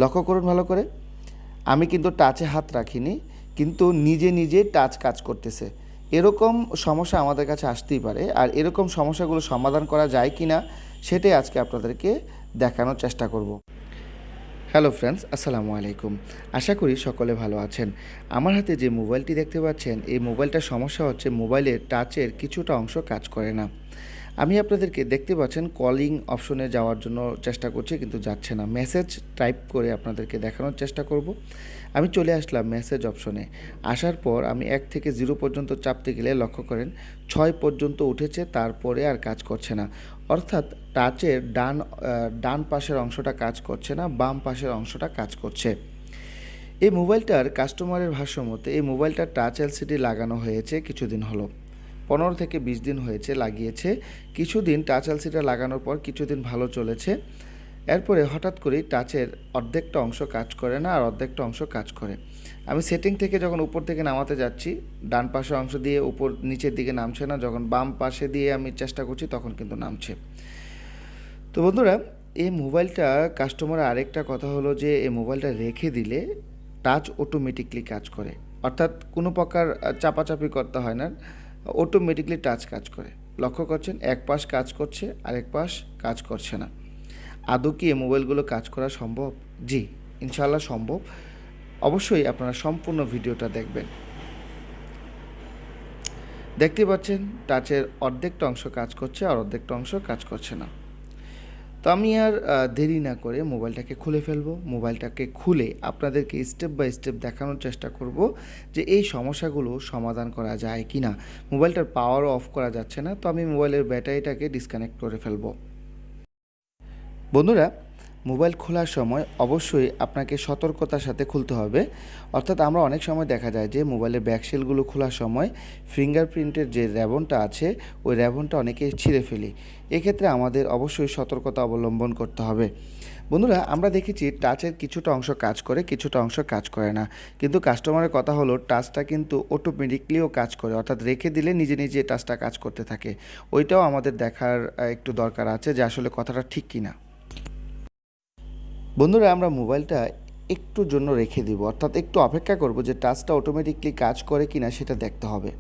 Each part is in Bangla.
লক্ষ্য করুন ভালো করে, আমি কিন্তু টাচে হাত রাখিনি, কিন্তু নিজে নিজে টাচ কাজ করতেছে। এরকম সমস্যা আমাদের কাছে আসতেই পারে, আর এরকম সমস্যাগুলো সমাধান করা যায় কি না সেটাই আজকে আপনাদেরকে দেখানোর চেষ্টা করব। হ্যালো ফ্রেন্ডস, আসসালামু আলাইকুম। আশা করি সকলে ভালো আছেন। আমার হাতে যে মোবাইলটি দেখতে পাচ্ছেন, এই মোবাইলটার সমস্যা হচ্ছে মোবাইলের টাচের কিছুটা অংশ কাজ করে না। আমি আপনাদেরকে দেখতে পাচ্ছেন কলিং অপশনে যাওয়ার জন্য চেষ্টা করছি, কিন্তু যাচ্ছে না। মেসেজ টাইপ করে আপনাদেরকে দেখানোর চেষ্টা করব। আমি চলে আসলাম মেসেজ অপশনে। আসার পর আমি 1 থেকে 0 পর্যন্ত চাপতে গেলে লক্ষ্য করেন 6 পর্যন্ত উঠেছে, তারপরে আর কাজ করছে না। অর্থাৎ টাচের ডান পাশের অংশটা কাজ করছে না, বাম পাশের অংশটা কাজ করছে। এই মোবাইলটার কাস্টমারের ভাষ্য মতে এই মোবাইলটার টাচ এলসিডি লাগানো হয়েছে কিছুদিন হলো, 15 থেকে 20 দিন হয়েছে লাগিয়েছে। কিছুদিন টাচ এলসিডিটা লাগানোর পর কিছুদিন ভালো চলেছে, এরপরে হঠাৎ করেই টাচের অর্ধেকটা অংশ কাজ করে না, আর অর্ধেকটা অংশ কাজ করে। আমি সেটিং থেকে যখন উপর থেকে নামাতে যাচ্ছি, ডান পাশের অংশ দিয়ে উপর নিচের দিকে নামছে না, যখন বাম পাশে দিয়ে আমি চেষ্টা করছি তখন কিন্তু নামছে। তো বন্ধুরা, এই মোবাইলটা কাস্টমারের আরেকটা কথা হলো যে এই মোবাইলটা রেখে দিলে টাচ অটোমেটিকলি কাজ করে, অর্থাৎ কোনো প্রকার চাপাচাপি করতে হয় না, অটোমেটিকলি টাচ কাজ করে। লক্ষ্য করছেন, এক পাশ কাজ করছে, আরেক পাশ কাজ করছে না। আদৌ কি এই মোবাইলগুলো কাজ করা সম্ভব? জি, ইনশাআল্লাহ সম্ভব। অবশ্যই আপনারা সম্পূর্ণ ভিডিওটা দেখবেন। দেখতে পাচ্ছেন টাচের অর্ধেকটা অংশ কাজ করছে, আর অর্ধেকটা অংশ কাজ করছে না। তো আমি আর দেরি না করে মোবাইলটাকে খুলে ফেলবো। মোবাইলটাকে খুলে আপনাদেরকে স্টেপ বাই স্টেপ দেখানোর চেষ্টা করব যে এই সমস্যাগুলো সমাধান করা যায় কি না। মোবাইলটার পাওয়ারও অফ করা যাচ্ছে না, তো আমি মোবাইলের ব্যাটারিটাকে ডিসকানেক্ট করে ফেলবো। বন্ধুরা, মোবাইল খোলার সময় অবশ্যই আপনাকে সতর্কতার সাথে খুলতে হবে। অর্থাৎ আমরা অনেক সময় দেখা যায় যে মোবাইলের ব্যাকসেলগুলো খোলার সময় ফিঙ্গারপ্রিন্টের যে র্যাবনটা আছে, ওই র্যাবনটা অনেকে ছিঁড়ে ফেলি। এক্ষেত্রে আমাদের অবশ্যই সতর্কতা অবলম্বন করতে হবে। বন্ধুরা, আমরা দেখেছি টাচের কিছুটা অংশ কাজ করে, কিছুটা অংশ কাজ করে না, কিন্তু কাস্টমারের কথা হলো টাচটা কিন্তু অটোমেটিকলিও কাজ করে, অর্থাৎ রেখে দিলে নিজে নিজে টাচটা কাজ করতে থাকে। ওইটাও আমাদের দেখার একটু দরকার আছে যে আসলে কথাটা ঠিক কিনা। বন্ধুরা, আমরা মোবাইলটা একটুর জন্য রেখে দিব, অর্থাৎ একটু অপেক্ষা করব যে টাচটা অটোমেটিকলি কাজ করে কিনা সেটা দেখতে হবে।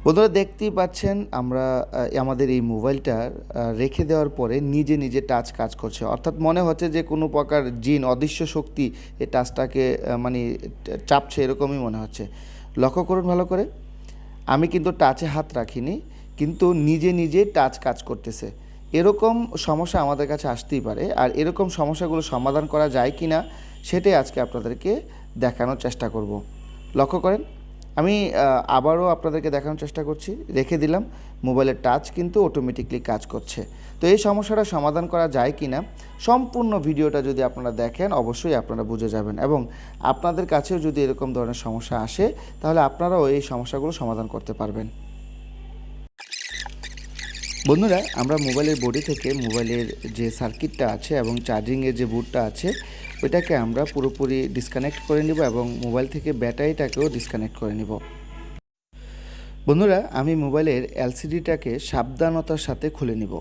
বন্ধুরা, দেখতেই পাচ্ছেন আমরা আমাদের এই মোবাইলটা রেখে দেওয়ার পরে নিজে নিজে টাচ কাজ করছে, অর্থাৎ মনে হচ্ছে যে কোনো প্রকার জিন, অদৃশ্য শক্তি এই টাচটাকে মানে চাপছে, এরকমই মনে হচ্ছে। লক্ষ্য করুন ভালো করে, আমি কিন্তু টাচে হাত রাখিনি, কিন্তু নিজে নিজে টাচ কাজ করতেছে। এরকম সমস্যা আমাদের কাছে আসতেই পারে, আর এরকম সমস্যাগুলো সমাধান করা যায় কি না সেটাই আজকে আপনাদেরকে দেখানোর চেষ্টা করব। লক্ষ্য করেন, আমি আবারও আপনাদেরকে দেখানোর চেষ্টা করছি। রেখে দিলাম, মোবাইলের টাচ কিন্তু অটোমেটিকলি কাজ করছে। তো এই সমস্যাটা সমাধান করা যায় কি না সম্পূর্ণ ভিডিওটা যদি আপনারা দেখেন অবশ্যই আপনারা বুঝে যাবেন, এবং আপনাদের কাছেও যদি এরকম ধরনের সমস্যা আসে তাহলে আপনারাও এই সমস্যাগুলো সমাধান করতে পারবেন। বন্ধুরা, আমরা মোবাইলের বডি থেকে মোবাইলের যে সার্কিটটা আছে এবং চার্জিংয়ের যে বোর্ডটা আছে ওইটাকে আমরা পুরোপুরি ডিসকানেক্ট করে নিব, এবং মোবাইল থেকে ব্যাটারিটাকেও ডিসকানেক্ট করে নিব। বন্ধুরা, আমি মোবাইলের এলসিডিটাকে সাবধানতার সাথে খুলে নিব।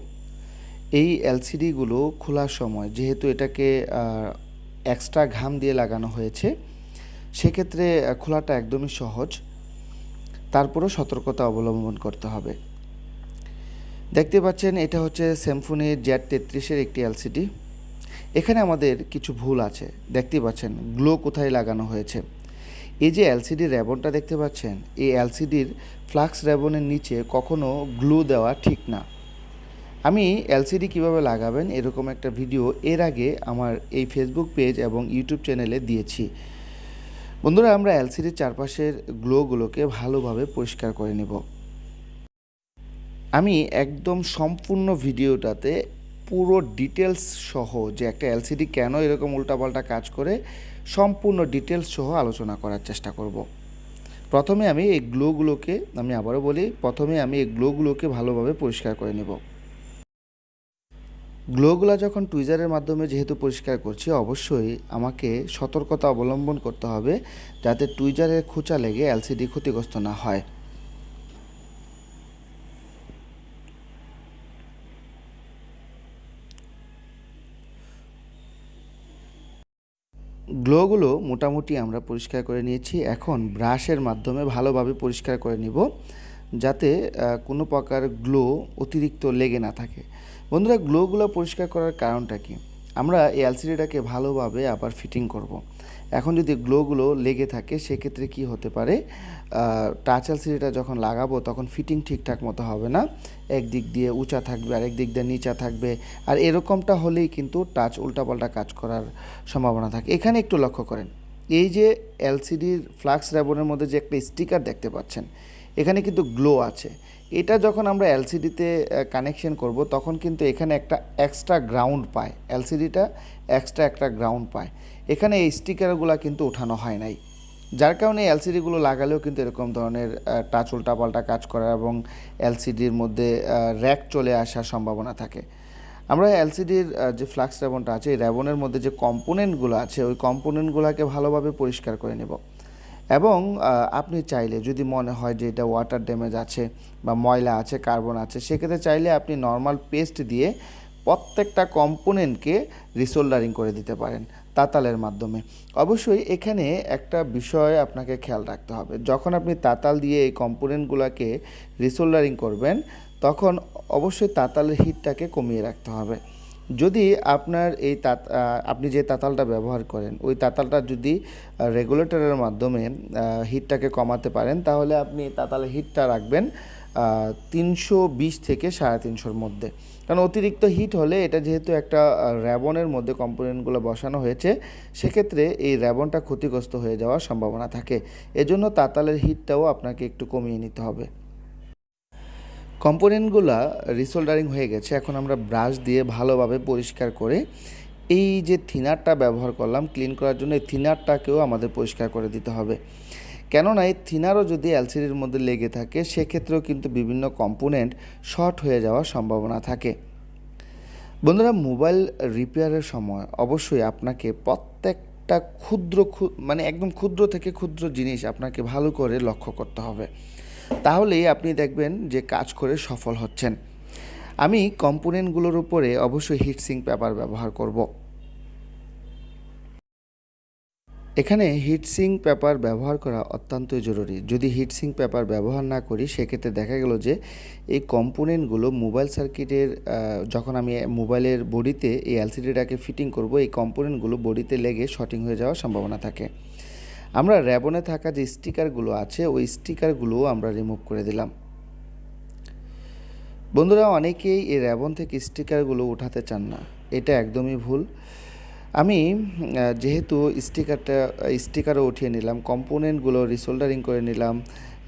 এই এলসিডিগুলো খোলার সময় যেহেতু এটাকে এক্সট্রা ঘাম দিয়ে লাগানো হয়েছে, সেক্ষেত্রে খোলাটা একদমই সহজ, তারপরেও সতর্কতা অবলম্বন করতে হবে। দেখতে পাচ্ছেন এটা হচ্ছে স্যামসুংয়ের Z33-এর একটি এলসিডি। এখানে আমাদের কিছু ভুল আছে। দেখতে পাচ্ছেন গ্লো কোথায় লাগানো হয়েছে। এই যে এলসিডির র্যাবনটা দেখতে পাচ্ছেন, এই এলসিডির ফ্লাক্স র্যাবনের নিচে কখনো গ্লু দেওয়া ঠিক না। আমি এলসিডি কিভাবে লাগাবেন এরকম একটা ভিডিও এর আগে আমার এই ফেসবুক পেজ এবং ইউটিউব চ্যানেলে দিয়েছি। বন্ধুরা, আমরা এলসিডির চারপাশের গ্লোগুলোকে ভালোভাবে পরিষ্কার করে নেব। আমি একদম সম্পূর্ণ ভিডিওটাতে পুরো ডিটেলস সহ যে একটা এলসিডি কেন এরকম উল্টাপাল্টা কাজ করে সম্পূর্ণ ডিটেলস সহ আলোচনা করার চেষ্টা করব। প্রথমে আমি এই গ্লোগুলোকে, আমি আবারও বলি, প্রথমে আমি এই গ্লোগুলোকে ভালোভাবে পরিষ্কার করে নেব। গ্লোগুলো যখন টুইজারের মাধ্যমে যেহেতু পরিষ্কার করছি, অবশ্যই আমাকে সতর্কতা অবলম্বন করতে হবে যাতে টুইজারের খোঁচা লেগে এলসিডি ক্ষতিগ্রস্ত না হয়। গ্লোগুলো মোটামুটি আমরা পরিষ্কার করে নিয়েছি। এখন ব্রাশের মাধ্যমে ভালোভাবে পরিষ্কার করে নিব, যাতে কোনো প্রকার গ্লো অতিরিক্ত লেগে না থাকে। বন্ধুরা, গ্লোগুলো পরিষ্কার করার কারণটা কি? আমরা এই এলসিডিটাকে ভালোভাবে আবার ফিটিং করব। এখন যদি গ্লোগুলো লেগে থাকে সেক্ষেত্রে কি হতে পারে, টাচ এলসিডিটা যখন লাগাবো তখন ফিটিং ঠিকঠাক মতো হবে না, একদিক দিয়ে উঁচা থাকবে আর একদিক দিয়ে নিচা থাকবে। আর এরকমটা হলেই কিন্তু টাচ উল্টাপাল্টা কাজ করার সম্ভাবনা থাকে। এখানে একটু লক্ষ্য করেন, এই যে এলসিডির ফ্লাক্স র্যাবনের মধ্যে যে একটা স্টিকার দেখতে পাচ্ছেন, এখানে কিন্তু গ্লো আছে। এটা যখন আমরা এলসিডিতে কানেকশন করব তখন কিন্তু এখানে একটা এক্সট্রা গ্রাউন্ড পায়, এলসিডিটা এক্সট্রা একটা গ্রাউন্ড পায়। এখানে এই স্টিকারগুলো কিন্তু ওঠানো হয় নাই, যার কারণে এলসিডিগুলো লাগালেও কিন্তু এরকম ধরনের টাচ উল্টাপাল্টা কাজ করা এবং এলসিডির মধ্যে র্যাক চলে আসার সম্ভাবনা থাকে। আমরা এলসিডির যে ফ্লাক্স র্যাবনটা আছে, এই র্যাবনের মধ্যে যে কম্পোনেন্টগুলো আছে ওই কম্পোনেন্টগুলোকে ভালোভাবে পরিষ্কার করে নেব। এবং আপনি চাইলে যদি মনে হয় যে এটা ওয়াটার ড্যামেজ আছে বা ময়লা আছে, কার্বন আছে, সেক্ষেত্রে চাইলে আপনি নর্মাল পেস্ট দিয়ে প্রত্যেকটা কম্পোনেন্টকে রিসোল্ডারিং করে দিতে পারেন তাতালের মাধ্যমে। অবশ্যই এখানে একটা বিষয় আপনাকে খেয়াল রাখতে হবে, যখন আপনি তাতাল দিয়ে এই কম্পোনেন্টগুলোকে রিসোল্ডারিং করবেন তখন অবশ্যই তাতালের হিটটাকে কমিয়ে রাখতে হবে। যদি আপনার আপনি যে তাতালটা ব্যবহার করেন ওই তাতালটা যদি রেগুলেটরের মাধ্যমে হিটটাকে কমাতে পারেন, তাহলে আপনি তাতালের হিটটা রাখবেন 320 থেকে 350-র মধ্যে। কারণ অতিরিক্ত হিট হলে, এটা যেহেতু একটা র্যাবনের মধ্যে কম্পোনেন্টগুলো বসানো হয়েছে, সেক্ষেত্রে এই র্যাবনটা ক্ষতিগ্রস্ত হয়ে যাওয়ার সম্ভাবনা থাকে। এজন্য তাতালের হিটটাও আপনাকে একটু কমিয়ে নিতে হবে। কম্পোনেন্টগুলো রিসোল্ডারিং হয়ে গেছে। এখন আমরা ব্রাশ দিয়ে ভালোভাবে পরিষ্কার করে এই যে থিনারটা ব্যবহার করলাম ক্লিন করার জন্য, এই থিনারটাকেও আমাদের পরিষ্কার করে দিতে হবে। কেননা এই থিনারও যদি এলসিডির মধ্যে লেগে থাকে সেক্ষেত্রেও কিন্তু বিভিন্ন কম্পোনেন্ট শর্ট হয়ে যাওয়ার সম্ভাবনা থাকে। বন্ধুরা, মোবাইল রিপেয়ারের সময় অবশ্যই আপনাকে প্রত্যেকটা মানে একদম ক্ষুদ্র থেকে ক্ষুদ্র জিনিস আপনাকে ভালো করে লক্ষ্য করতে হবে, তাহলেই আপনি দেখবেন যে কাজ করে সফল হচ্ছেন। আমি কম্পোনেন্টগুলোর উপরে অবশ্যই হিটসিং পেপার ব্যবহার করব। এখানে হিটসিং পেপার ব্যবহার করা অত্যন্তই জরুরি। যদি হিটসিং পেপার ব্যবহার না করি সেক্ষেত্রে দেখা গেল যে এই কম্পোনেন্টগুলো মোবাইল সার্কিটের, যখন আমি মোবাইলের বডিতে এই এলসিডিটাকে ফিটিং করব, এই কম্পোনেন্টগুলো বডিতে লেগে শর্টিং হয়ে যাওয়ার সম্ভাবনা থাকে। আমরা র্যাবনে থাকা যে স্টিকারগুলো আছে ওই স্টিকারগুলোও আমরা রিমুভ করে দিলাম। বন্ধুরা, অনেকেই এই র্যাবন থেকে স্টিকারগুলো উঠাতে চান না, এটা একদমই ভুল। আমি যেহেতু স্টিকারও উঠিয়ে নিলাম, কম্পোনেন্টগুলো রিসোল্ডারিং করে নিলাম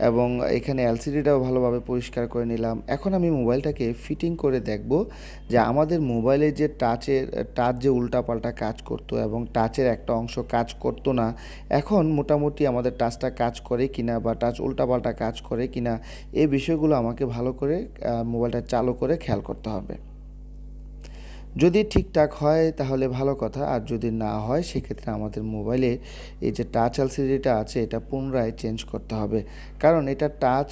এবং এখানে এলসিডিটাও ভালোভাবে পরিষ্কার করে নিলাম, এখন আমি মোবাইলটাকে ফিটিং করে দেখব যে আমাদের মোবাইলে যে টাচ যে উল্টাপাল্টা কাজ করতো এবং টাচের একটা অংশ কাজ করতো না, এখন মোটামুটি আমাদের টাচটা কাজ করে কিনা বা টাচ উল্টাপাল্টা কাজ করে কিনা, এই বিষয়গুলো আমাকে ভালো করে মোবাইলটা চালু করে খেয়াল করতে হবে। যদি ঠিকঠাক হয় তাহলে ভালো কথা, আর যদি না হয় সেক্ষেত্রে আমাদের মোবাইলে এই যে টাচ এলসিডিটা আছে এটা পুনরায় চেঞ্জ করতে হবে। কারণ এটা টাচ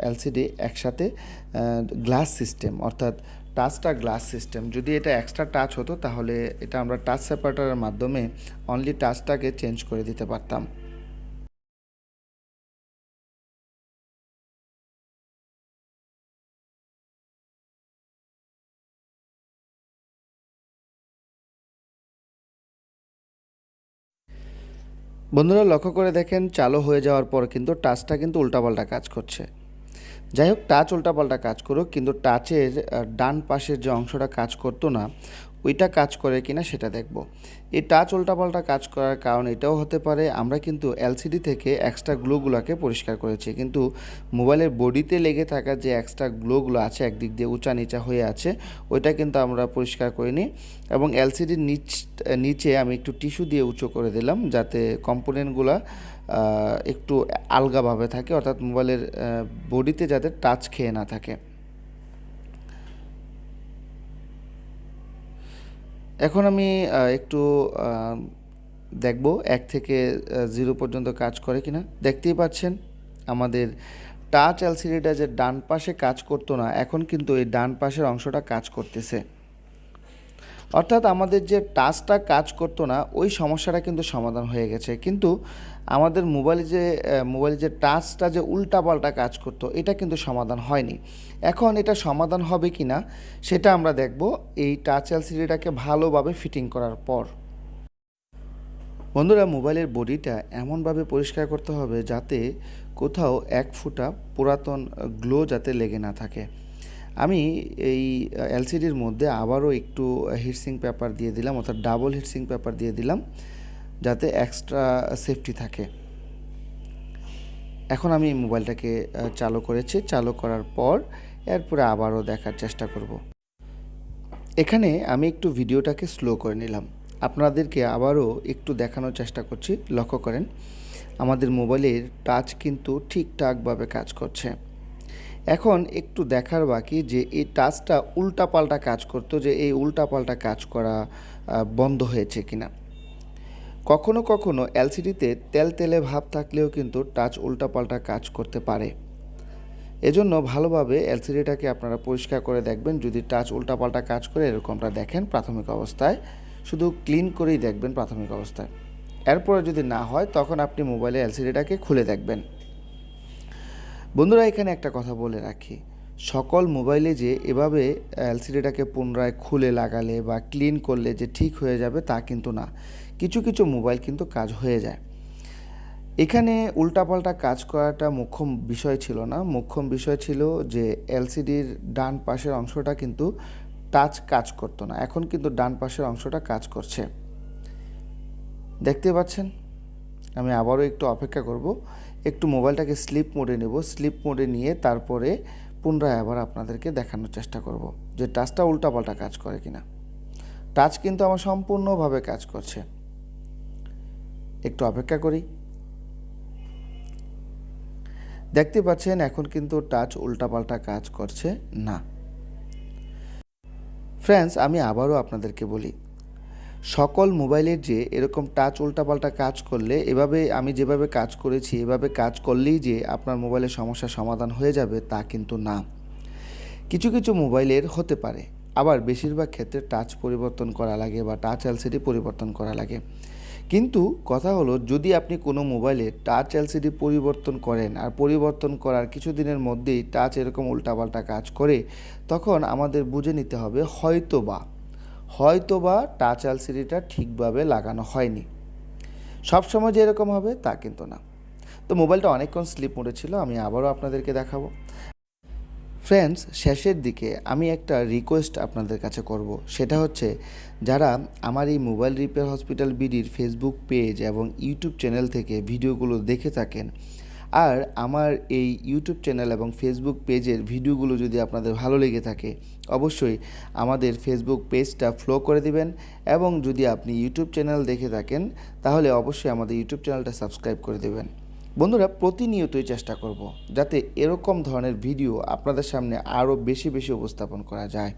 এলসিডি একসাথে গ্লাস সিস্টেম, অর্থাৎ টাচটা গ্লাস সিস্টেম। যদি এটা এক্সট্রা টাচ হতো তাহলে এটা আমরা টাচ সেপারেটরের মাধ্যমে অনলি টাচটাকে চেঞ্জ করে দিতে পারতাম। বন্ধুরা, লক্ষ্য করে দেখেন চালু হয়ে যাওয়ার পর কিন্তু টাচটা কিন্তু উল্টাপাল্টা কাজ করছে। যাই হোক, টাচ উল্টাপাল্টা কাজ করুক, কিন্তু টাচের ডান পাশের যে অংশটা কাজ করতো না ওইটা কাজ করে কিনা সেটা দেখব। এই টাচ উল্টাপাল্টা কাজ করার কারণ এটাও হতে পারে আমরা কিন্তু এলসিডি থেকে এক্সট্রা গ্লোগুলোকে পরিষ্কার করেছি, কিন্তু মোবাইলের বডিতে লেগে থাকা যে এক্সট্রা গ্লোগুলো আছে একদিক দিয়ে উঁচা নিচা হয়ে আছে ওইটা কিন্তু আমরা পরিষ্কার করিনি। এবং এলসিডির নিচে আমি একটু টিস্যু দিয়ে উঁচু করে দিলাম যাতে কম্পোনেন্টগুলো একটু আলগাভাবে থাকে, অর্থাৎ মোবাইলের বডিতে যাতে টাচ খেয়ে না থাকে। এখন আমি একটু দেখব 1 থেকে 0 পর্যন্ত কাজ করে কিনা। দেখতেই পাচ্ছেন আমাদের টাচ এলসিডিটা যে ডান পাশে কাজ করতো না, এখন কিন্তু এই ডান পাশের অংশটা কাজ করতেছে। অর্থাৎ আমাদের যে টাচটা কাজ করতো না ওই সমস্যাটা কিন্তু সমাধান হয়ে গেছে, কিন্তু আমাদের মোবাইলে যে টাচটা যে উল্টাপাল্টা কাজ করতো এটা কিন্তু সমাধান হয়নি। এখন এটা সমাধান হবে কি না সেটা আমরা দেখব এই টাচ এলসিডিটাকে ভালোভাবে ফিটিং করার পর। বন্ধুরা, মোবাইলের বডিটা এমনভাবে পরিষ্কার করতে হবে যাতে কোথাও এক ফোঁটা পুরাতন গ্লো যাতে লেগে না থাকে। আমি এই এলসিডির মধ্যে আবারও একটু হিটসিং পেপার দিয়ে দিলাম, অর্থাৎ ডাবল হিটসিং পেপার দিয়ে দিলাম যাতে এক্সট্রা সেফটি থাকে। এখন আমি মোবাইলটাকে চালু করেছি, চালু করার পর এরপরে আবারও দেখার চেষ্টা করব। এখানে আমি একটু ভিডিওটাকে স্লো করে নিলাম, আপনাদেরকে আবারও একটু দেখানোর চেষ্টা করছি। লক্ষ্য করেন আমাদের মোবাইলের টাচ কিন্তু ঠিকঠাকভাবে কাজ করছে। এখন একটু দেখার বাকি যে এই টাচটা উল্টাপাল্টা কাজ করতো, যে এই উল্টাপাল্টা কাজ করা বন্ধ হয়েছে কিনা। কখনো কখনো এলসিডিতে তেলতেলে ভাব থাকলেও কিন্তু টাচ উল্টাপাল্টা কাজ করতে পারে। এজন্য ভালোভাবে এলসিডিটাকে আপনারা পরিষ্কার করে দেখবেন। যদি টাচ উল্টাপাল্টা কাজ করে এরকমটা দেখেন প্রাথমিক অবস্থায়, শুধু ক্লিন করেই দেখবেন প্রাথমিক অবস্থায়। এরপরে যদি না হয় তখন আপনি মোবাইলে এলসিডিটাকে খুলে দেখবেন। বন্ধুরা, এখানে একটা কথা বলে রাখি, সকল মোবাইলে যে এভাবে এলসিডিটাকে পুনরায় খুলে লাগালে বা ক্লিন করলে যে ঠিক হয়ে যাবে তা কিন্তু না। কিছু কিছু মোবাইল কিন্তু কাজ হয়ে যায়। এখানে উল্টাপাল্টা কাজ করাটা মুখ্য বিষয় ছিল না, মুখ্য বিষয় ছিল যে এলসিডির ডান পাশের অংশটা কিন্তু টাচ কাজ করতো না। এখন কিন্তু ডান পাশের অংশটা কাজ করছে, দেখতে পাচ্ছেন। আমি আবারও একটু অপেক্ষা করব, একটু মোবাইলটাকে স্লিপ মোডে নেব, স্লিপ মোডে নিয়ে তারপরে পুনরায় আবার আপনাদেরকে দেখানোর চেষ্টা করব যে টাচটা উল্টাপাল্টা কাজ করে কিনা। টাচ কিন্তু আমার সম্পূর্ণভাবে কাজ করছে, একটু অপেক্ষা করি। দেখতে পাচ্ছেন এখন কিন্তু টাচ উল্টাপাল্টা কাজ করছে না। ফ্রেন্ডস, আমি আবারও আপনাদেরকে বলি, সকল মোবাইলের যে এরকম টাচ উল্টাপাল্টা কাজ করলে এভাবে আমি যেভাবে কাজ করেছি এভাবে কাজ করলেই যে আপনার মোবাইলের সমস্যার সমাধান হয়ে যাবে তা কিন্তু না। কিছু কিছু মোবাইলের হতে পারে, আবার বেশিরভাগ ক্ষেত্রে টাচ পরিবর্তন করা লাগে বা টাচ এলসিডি পরিবর্তন করা লাগে। কিন্তু কথা হলো, যদি আপনি কোনো মোবাইলে টাচ এলসিডি পরিবর্তন করেন আর পরিবর্তন করার কিছুদিনের মধ্যেই টাচ এরকম উল্টাপাল্টা কাজ করে, তখন আমাদের বুঝে নিতে হবে হয়তোবা টাচ এলসিডিটা ঠিকভাবে লাগানো হয়নি। সবসময় যে এরকম হবে তা কিন্তু না। তো মোবাইলটা অনেকক্ষণ স্লিপ মোডে ছিল, আমি আবারও আপনাদেরকে দেখাবো। ফ্রেন্ডস, শেষের দিকে আমি একটা রিকোয়েস্ট আপনাদের কাছে করব, সেটা হচ্ছে যারা আমার এই মোবাইল রিপেয়ার হসপিটাল বিডির ফেসবুক পেজ এবং ইউটিউব চ্যানেল থেকে ভিডিওগুলো দেখে থাকেন, আর আমার এই ইউটিউব চ্যানেল এবং ফেসবুক পেজের ভিডিওগুলো যদি আপনাদের ভালো লেগে থাকে, অবশ্যই আমাদের ফেসবুক পেজটা ফলো করে দিবেন। এবং যদি আপনি ইউটিউব চ্যানেল দেখে থাকেন তাহলে অবশ্যই আমাদের ইউটিউব চ্যানেলটা সাবস্ক্রাইব করে দেবেন। বন্ধুরা, প্রতিনিয়তই চেষ্টা করব যাতে এরকম ধরনের ভিডিও আপনাদের সামনে আরও বেশি বেশি উপস্থাপন করা যায়।